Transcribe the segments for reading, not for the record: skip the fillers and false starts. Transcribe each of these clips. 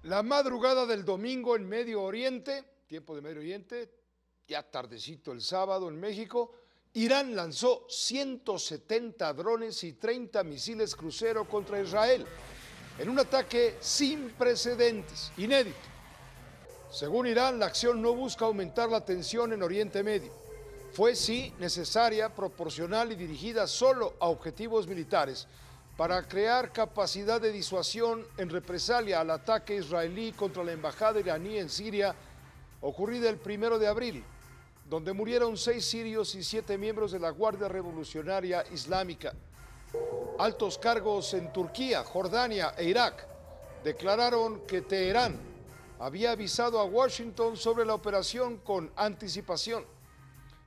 La madrugada del domingo en Medio Oriente, tiempo de Medio Oriente, ya tardecito el sábado en México, Irán lanzó 170 drones y 30 misiles crucero contra Israel, en un ataque sin precedentes, inédito. Según Irán, la acción no busca aumentar la tensión en Oriente Medio. Fue, sí, necesaria, proporcional y dirigida solo a objetivos militares para crear capacidad de disuasión en represalia al ataque israelí contra la embajada iraní en Siria, ocurrida el 1 de abril, donde murieron 6 sirios y 7 miembros de la Guardia Revolucionaria Islámica. Altos cargos en Turquía, Jordania e Irak declararon que Teherán había avisado a Washington sobre la operación con anticipación.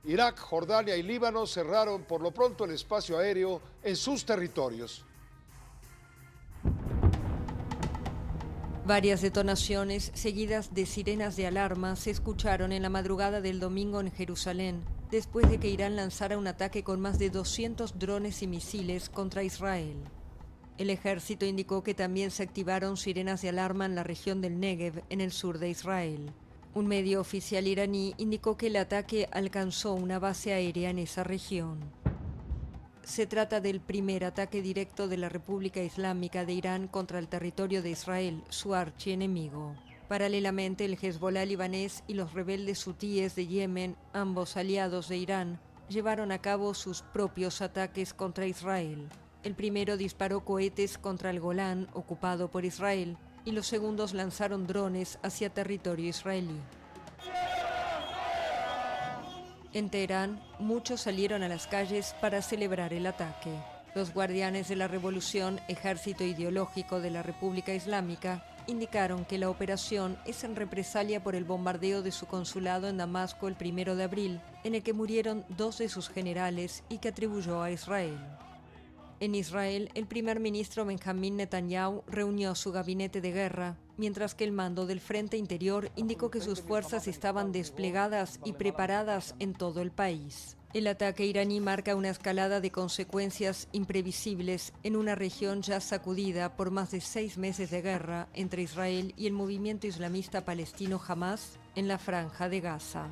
Irak, Jordania y Líbano cerraron por lo pronto el espacio aéreo en sus territorios. Varias detonaciones seguidas de sirenas de alarma se escucharon en la madrugada del domingo en Jerusalén, después de que Irán lanzara un ataque con más de 200 drones y misiles contra Israel. El ejército indicó que también se activaron sirenas de alarma en la región del Negev, en el sur de Israel. Un medio oficial iraní indicó que el ataque alcanzó una base aérea en esa región. Se trata del primer ataque directo de la República Islámica de Irán contra el territorio de Israel, su archienemigo. Paralelamente, el Hezbollah libanés y los rebeldes hutíes de Yemen, ambos aliados de Irán, llevaron a cabo sus propios ataques contra Israel. El primero disparó cohetes contra el Golán, ocupado por Israel, y los segundos lanzaron drones hacia territorio israelí. En Teherán, muchos salieron a las calles para celebrar el ataque. Los guardianes de la revolución, ejército ideológico de la República Islámica, indicaron que la operación es en represalia por el bombardeo de su consulado en Damasco el 1 de abril, en el que murieron 2 de sus generales y que atribuyó a Israel. En Israel, el primer ministro Benjamín Netanyahu reunió su gabinete de guerra, mientras que el mando del Frente Interior indicó que sus fuerzas estaban desplegadas y preparadas en todo el país. El ataque iraní marca una escalada de consecuencias imprevisibles en una región ya sacudida por más de 6 meses de guerra entre Israel y el movimiento islamista palestino Hamás en la Franja de Gaza.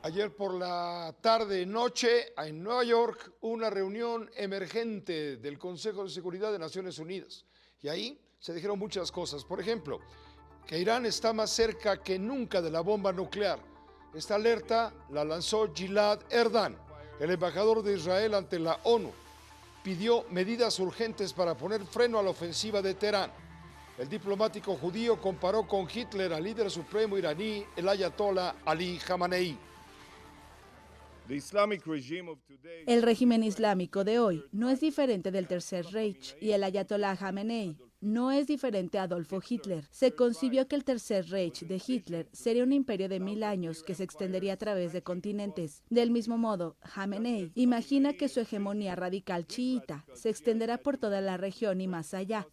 Ayer por la tarde-noche en Nueva York, una reunión emergente del Consejo de Seguridad de Naciones Unidas. Y ahí se dijeron muchas cosas. Por ejemplo, que Irán está más cerca que nunca de la bomba nuclear. Esta alerta la lanzó Gilad Erdan, el embajador de Israel ante la ONU. Pidió medidas urgentes para poner freno a la ofensiva de Teherán. El diplomático judío comparó con Hitler al líder supremo iraní, el ayatollah Ali Khamenei. El régimen islámico de hoy no es diferente del Tercer Reich y el ayatolá Khamenei no es diferente a Adolfo Hitler. Se concibió que el Tercer Reich de Hitler sería un imperio de 1000 años que se extendería a través de continentes. Del mismo modo, Khamenei imagina que su hegemonía radical chiita se extenderá por toda la región y más allá.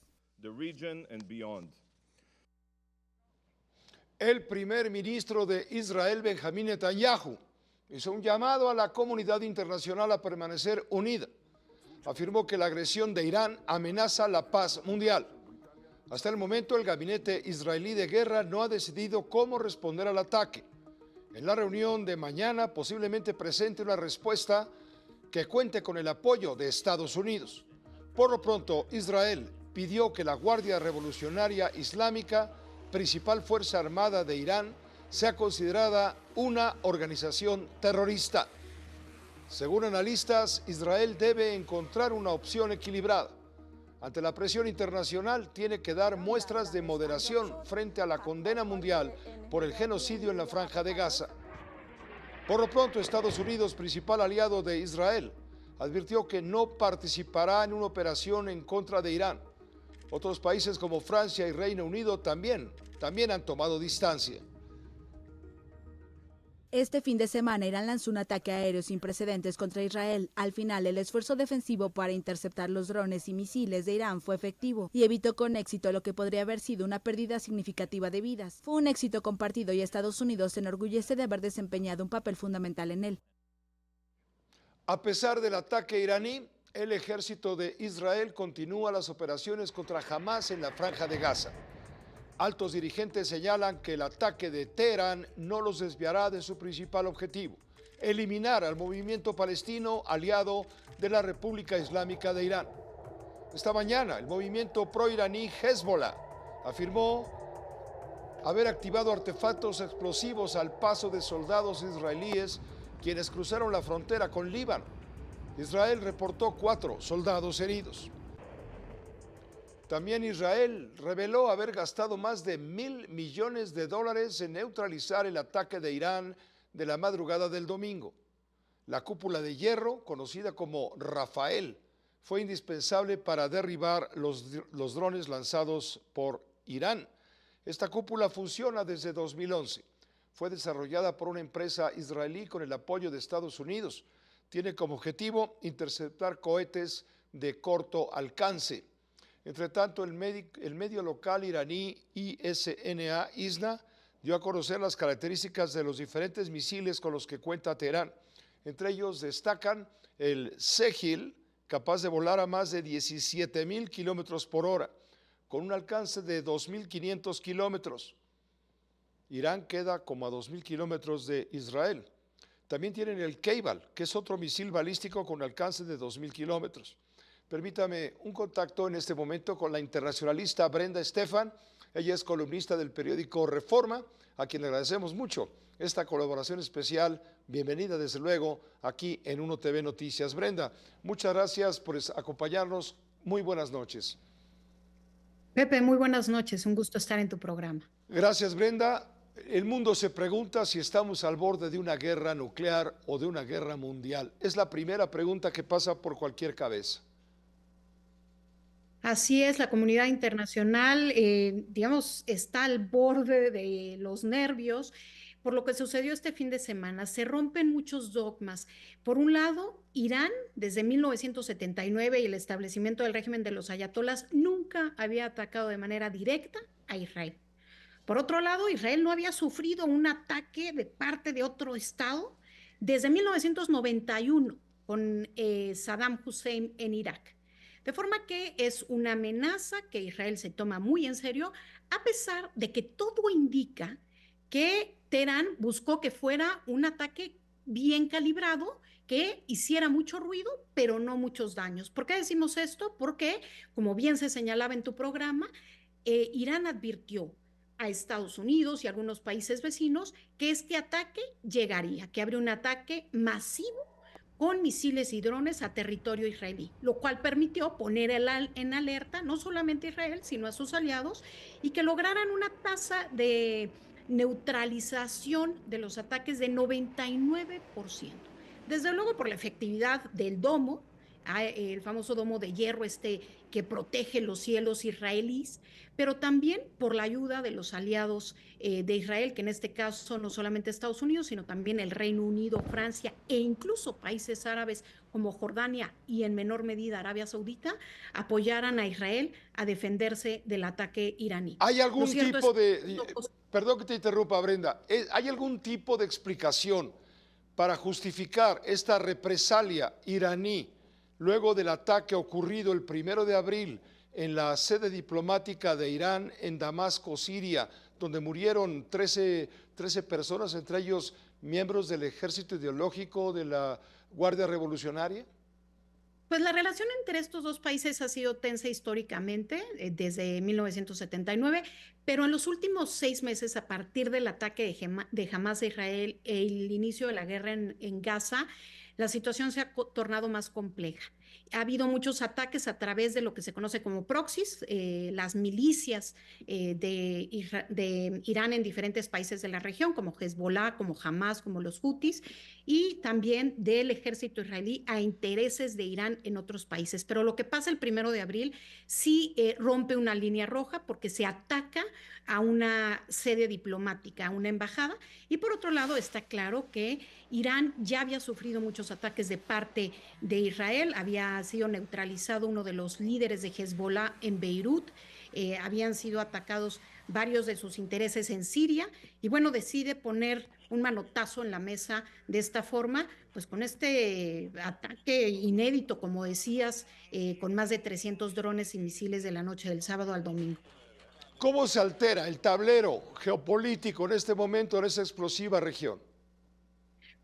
El primer ministro de Israel, Benjamín Netanyahu, hizo un llamado a la comunidad internacional a permanecer unida. Afirmó que la agresión de Irán amenaza la paz mundial. Hasta el momento, el gabinete israelí de guerra no ha decidido cómo responder al ataque. En la reunión de mañana, posiblemente presente una respuesta que cuente con el apoyo de Estados Unidos. Por lo pronto, Israel pidió que la Guardia Revolucionaria Islámica, principal fuerza armada de Irán, sea considerada una organización terrorista. Según analistas, Israel debe encontrar una opción equilibrada. Ante la presión internacional, tiene que dar muestras de moderación frente a la condena mundial por el genocidio en la Franja de Gaza. Por lo pronto, Estados Unidos, principal aliado de Israel, advirtió que no participará en una operación en contra de Irán. Otros países como Francia y Reino Unido también han tomado distancia. Este fin de semana, Irán lanzó un ataque aéreo sin precedentes contra Israel. Al final, el esfuerzo defensivo para interceptar los drones y misiles de Irán fue efectivo y evitó con éxito lo que podría haber sido una pérdida significativa de vidas. Fue un éxito compartido y Estados Unidos se enorgullece de haber desempeñado un papel fundamental en él. A pesar del ataque iraní, El ejército de Israel continúa las operaciones contra Hamás en la franja de Gaza. Altos dirigentes señalan que el ataque de Teherán no los desviará de su principal objetivo: eliminar al movimiento palestino aliado de la República Islámica de Irán. Esta mañana, el movimiento pro-iraní Hezbollah afirmó haber activado artefactos explosivos al paso de soldados israelíes quienes cruzaron la frontera con Líbano. Israel reportó 4 soldados heridos. También Israel reveló haber gastado más de $1.000 millones en neutralizar el ataque de Irán de la madrugada del domingo. La cúpula de hierro, conocida como Rafael, fue indispensable para derribar los drones lanzados por Irán. Esta cúpula funciona desde 2011. Fue desarrollada por una empresa israelí con el apoyo de Estados Unidos. Tiene como objetivo interceptar cohetes de corto alcance. Entre tanto, el medio local iraní ISNA dio a conocer las características de los diferentes misiles con los que cuenta Teherán. Entre ellos destacan el Sejil, capaz de volar a más de 17.000 kilómetros por hora, con un alcance de 2.500 kilómetros. Irán queda como a 2.000 kilómetros de Israel. También tienen el Keibal, que es otro misil balístico con alcance de 2.000 kilómetros. Permítame un contacto en este momento con la internacionalista Brenda Estefan. Ella es columnista del periódico Reforma, a quien le agradecemos mucho esta colaboración especial. Bienvenida, desde luego, aquí en Uno TV Noticias. Brenda, muchas gracias por acompañarnos. Muy buenas noches. Pepe, muy buenas noches. Un gusto estar en tu programa. Gracias, Brenda. El mundo se pregunta si estamos al borde de una guerra nuclear o de una guerra mundial. Es la primera pregunta que pasa por cualquier cabeza. Así es, la comunidad internacional, digamos, está al borde de los nervios por lo que sucedió este fin de semana. Se rompen muchos dogmas. Por un lado, Irán, desde 1979 y el establecimiento del régimen de los ayatolás, nunca había atacado de manera directa a Israel. Por otro lado, Israel no había sufrido un ataque de parte de otro Estado desde 1991 con Saddam Hussein en Irak. De forma que es una amenaza que Israel se toma muy en serio, a pesar de que todo indica que Teherán buscó que fuera un ataque bien calibrado, que hiciera mucho ruido, pero no muchos daños. ¿Por qué decimos esto? Porque, como bien se señalaba en tu programa, Irán advirtió a Estados Unidos y a algunos países vecinos que este ataque llegaría, que habría un ataque masivo con misiles y drones a territorio israelí, lo cual permitió poner en alerta no solamente a Israel, sino a sus aliados, y que lograran una tasa de neutralización de los ataques de 99%. Desde luego por la efectividad del domo, el famoso domo de hierro que protege los cielos israelíes, pero también por la ayuda de los aliados de Israel, que en este caso no solamente Estados Unidos, sino también el Reino Unido, Francia e incluso países árabes como Jordania y en menor medida Arabia Saudita, apoyaran a Israel a defenderse del ataque iraní. ¿Hay algún tipo de... Perdón que te interrumpa, Brenda. ¿Hay algún tipo de explicación para justificar esta represalia iraní luego del ataque ocurrido el 1 de abril en la sede diplomática de Irán en Damasco, Siria, donde murieron 13 personas, entre ellos miembros del ejército ideológico de la Guardia Revolucionaria? Pues la relación entre estos dos países ha sido tensa históricamente desde 1979, pero en los últimos 6 meses, a partir del ataque de Hamás a Israel e el inicio de la guerra en Gaza, la situación se ha tornado más compleja. Ha habido muchos ataques a través de lo que se conoce como proxies, las milicias de Irán en diferentes países de la región, como Hezbollah, como Hamás, como los Houthis, y también del ejército israelí a intereses de Irán en otros países. Pero lo que pasa el 1 de abril sí rompe una línea roja porque se ataca a una sede diplomática, a una embajada, y por otro lado está claro que Irán ya había sufrido muchos ataques de parte de Israel, había sido neutralizado uno de los líderes de Hezbollah en Beirut, habían sido atacados varios de sus intereses en Siria, y bueno, decide poner un manotazo en la mesa de esta forma, pues con este ataque inédito, como decías, con más de 300 drones y misiles de la noche del sábado al domingo. ¿Cómo se altera el tablero geopolítico en este momento en esa explosiva región?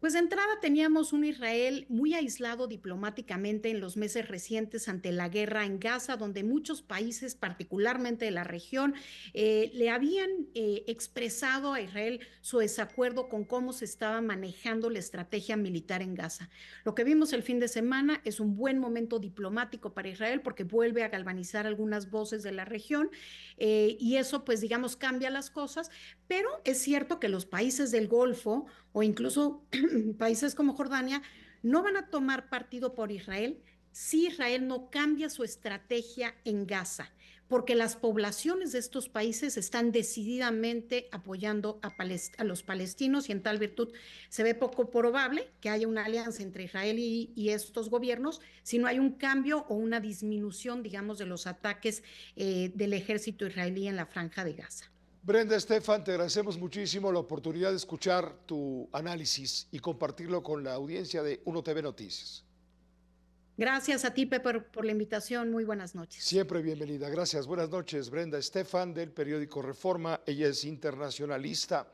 Pues de entrada teníamos un Israel muy aislado diplomáticamente en los meses recientes ante la guerra en Gaza, donde muchos países, particularmente de la región, le habían expresado a Israel su desacuerdo con cómo se estaba manejando la estrategia militar en Gaza. Lo que vimos el fin de semana es un buen momento diplomático para Israel porque vuelve a galvanizar algunas voces de la región, y eso pues digamos cambia las cosas, pero es cierto que los países del Golfo o incluso países como Jordania no van a tomar partido por Israel si Israel no cambia su estrategia en Gaza, porque las poblaciones de estos países están decididamente apoyando a los palestinos, y en tal virtud se ve poco probable que haya una alianza entre Israel y estos gobiernos si no hay un cambio o una disminución, digamos, de los ataques del ejército israelí en la franja de Gaza. Brenda Estefan, te agradecemos muchísimo la oportunidad de escuchar tu análisis y compartirlo con la audiencia de Uno TV Noticias. Gracias a ti, Pepe, por la invitación. Muy buenas noches. Siempre bienvenida. Gracias. Buenas noches, Brenda Estefan, del periódico Reforma. Ella es internacionalista.